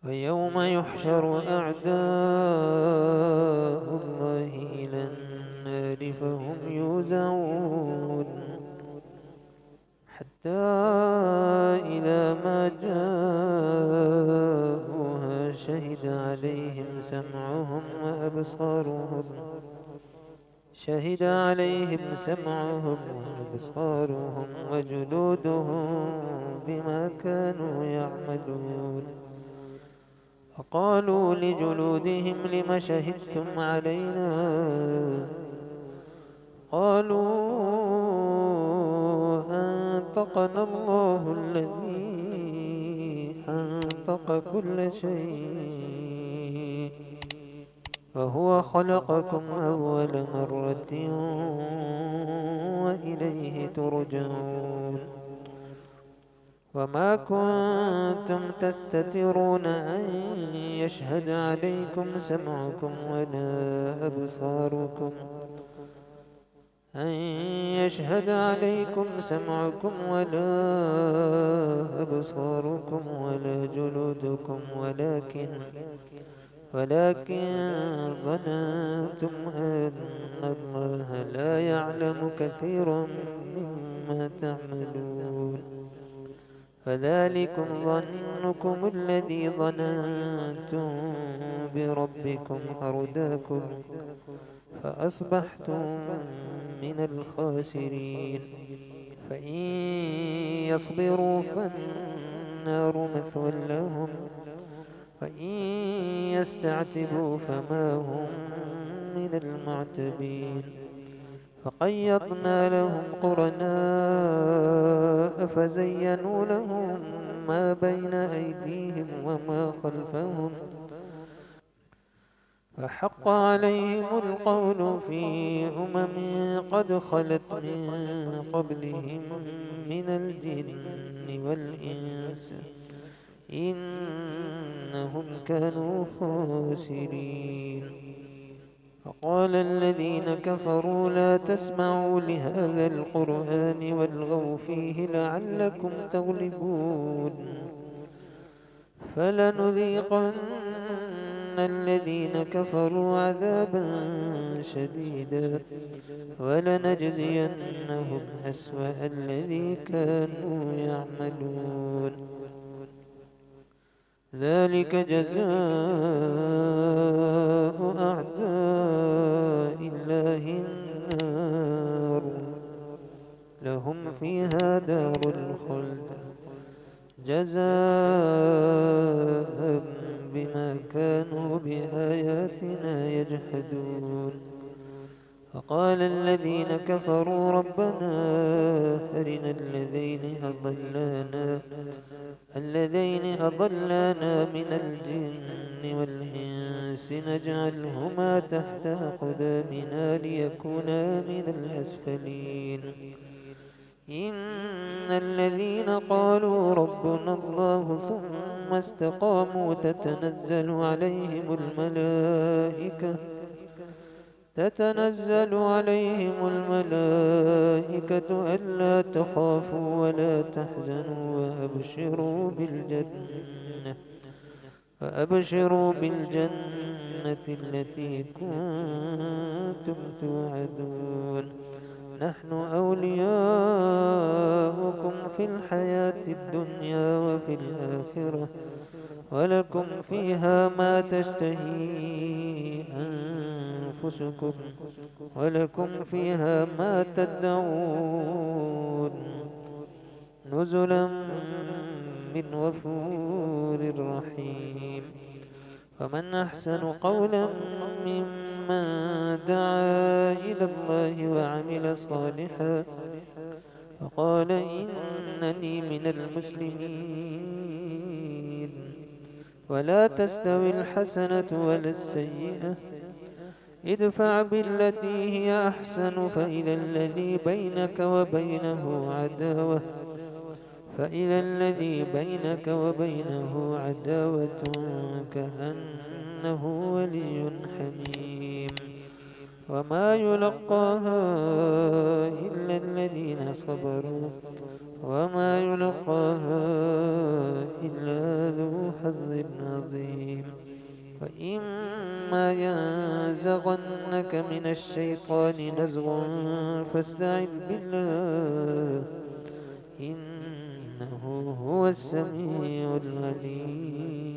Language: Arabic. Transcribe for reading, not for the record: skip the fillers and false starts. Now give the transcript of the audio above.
ويوم يحشر أعداء الله إلى النار فهم يوزعون حتى إذا ما جاءوها شهد عليهم سمعهم وأبصارهم وجلودهم بما كانوا يعملون. وقالوا لجلودهم لم شهدتم علينا؟ قالوا أنطقنا الله الذي أنطق كل شيء وهو خلقكم أول مرة وإليه ترجعون. وما كنتم تستترون يشهد عليكم سمعكم ولا أبصاركم أن يشهد عليكم سمعكم ولا أبصاركم ولا جلودكم ولكن ظننتم أن الله لا يعلم كثيرا مما تعملون. فذلكم ظنكم الذي ظننتم بربكم أرداكم فأصبحتم من الخاسرين. فإن يصبروا فالنار مثوى لهم وإن يستعتبوا فما هم من المعتبين. فقيضنا لهم قرناء فزينوا لهم ما بين أيديهم وما خلفهم فحق عليهم القول في قد خلت من قبلهم من الجن والإنس إنهم كانوا خاسرين. فقال الذين كفروا لا تسمعوا لهذا القرآن والغوا فيه لعلكم تغلبون. فلنذيقن الذين كفروا عذابا شديدا ولنجزينهم أسوأ الذي كانوا يعملون. ذلك جزاء أعداء الله النار لهم فيها دار الخلد جزاء بما كانوا بآياتنا يجحدون. فقال الذين كفروا ربنا أرنا الذين أضلانا من الجن والإنس نجعلهما تحت أقدامنا ليكونا من الأسفلين. إن الذين قالوا ربنا الله ثم استقاموا تتنزل عليهم الملائكة ألا تخافوا ولا تحزنوا وأبشروا بالجنة التي كنتم توعدون. نحن أولياؤكم في الحياة الدنيا وفي الآخرة ولكم فيها ما تشتهي أنفسكم ولكم فيها ما تدعون نزلا من غفور رحيم. فمن أحسن قولا ممن دعا إلى الله وعمل صالحا وقال إنني من المسلمين. ولا تستوي الحسنة ولا السيئة ادفع بالتي هي أحسن فإذا الذي بينك وبينه عداوة كأنه ولي حميم. وما يلقاها إلا الذين صبروا وما يلقاها إلا ذو حظ حظ عظيم. وإما ينزغنك من الشيطان نزغ فاستعذ بالله إنه هو السميع العليم.